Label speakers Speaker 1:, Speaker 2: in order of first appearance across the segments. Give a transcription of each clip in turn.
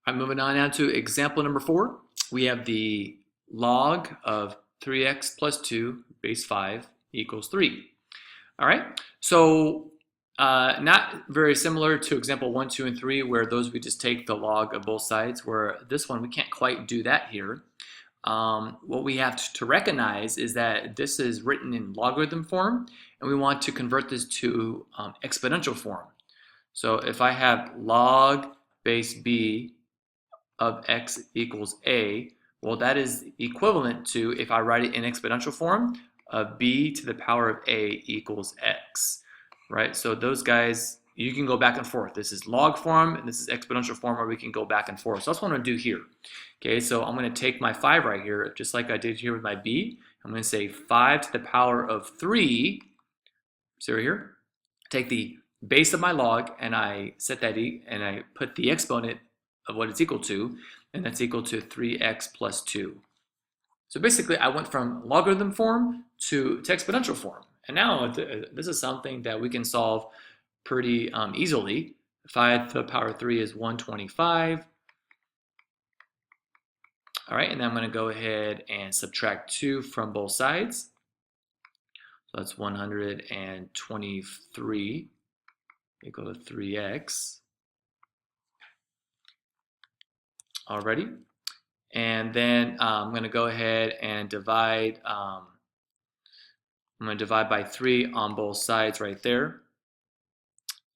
Speaker 1: I'm moving on now to example number 4. We have the log of 3x plus 2 base 5 equals 3. All right, so not very similar to example 1, 2, and 3, where those we just take the log of both sides, where this one we can't quite do that here. What we have to recognize is that this is written in logarithm form, and we want to convert this to exponential form. So if I have log base b of x equals a, well, that is equivalent to, if I write it in exponential form, of b to the power of a equals x, right? So those guys, you can go back and forth. This is log form, and this is exponential form, where we can go back and forth. So that's what I'm going to do here. Okay, so I'm going to take my 5 right here, just like I did here with my b. I'm going to say 5 to the power of 3. So here, take the base of my log, and I set that and I put the exponent of what it's equal to, and that's equal to 3x plus 2. So basically, I went from logarithm form to exponential form. And now this is something that we can solve pretty easily. 5 to the power of 3 is 125. All right, and then I'm going to go ahead and subtract 2 from both sides. So that's 123 equal to 3x. Alrighty. And then I'm going to go ahead and divide. I'm going to divide by 3 on both sides right there.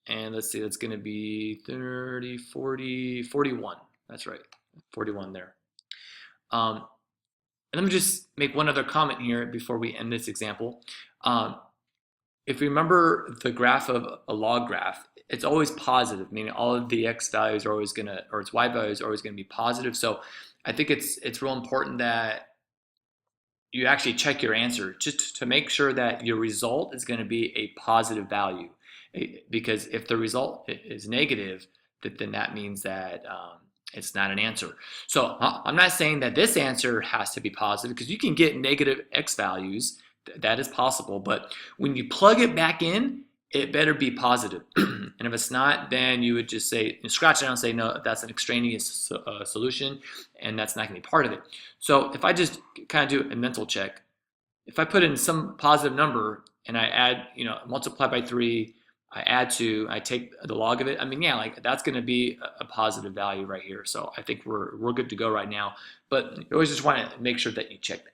Speaker 1: And let's see, that's going to be 30, 40, 41. That's right, 41 there. And let me just make one other comment here before we end this example. If you remember the graph of a log graph, it's always positive, meaning all of the x values are always going to, or its y values are always going to be positive. So I think it's real important that you actually check your answer just to make sure that your result is going to be a positive value. Because if the result is negative, then that means that it's not an answer. So I'm not saying that this answer has to be positive, because you can get negative x values. That is possible, but when you plug it back in, it better be positive. And if it's not, then you would just say, scratch it out and say, no, that's an extraneous solution, and that's not going to be part of it. So if I just kind of do a mental check, if I put in some positive number and I add, multiply by 3, I add 2, I take the log of it, I mean, yeah, like that's going to be a positive value right here. So I think we're good to go right now, but you always just want to make sure that you check that.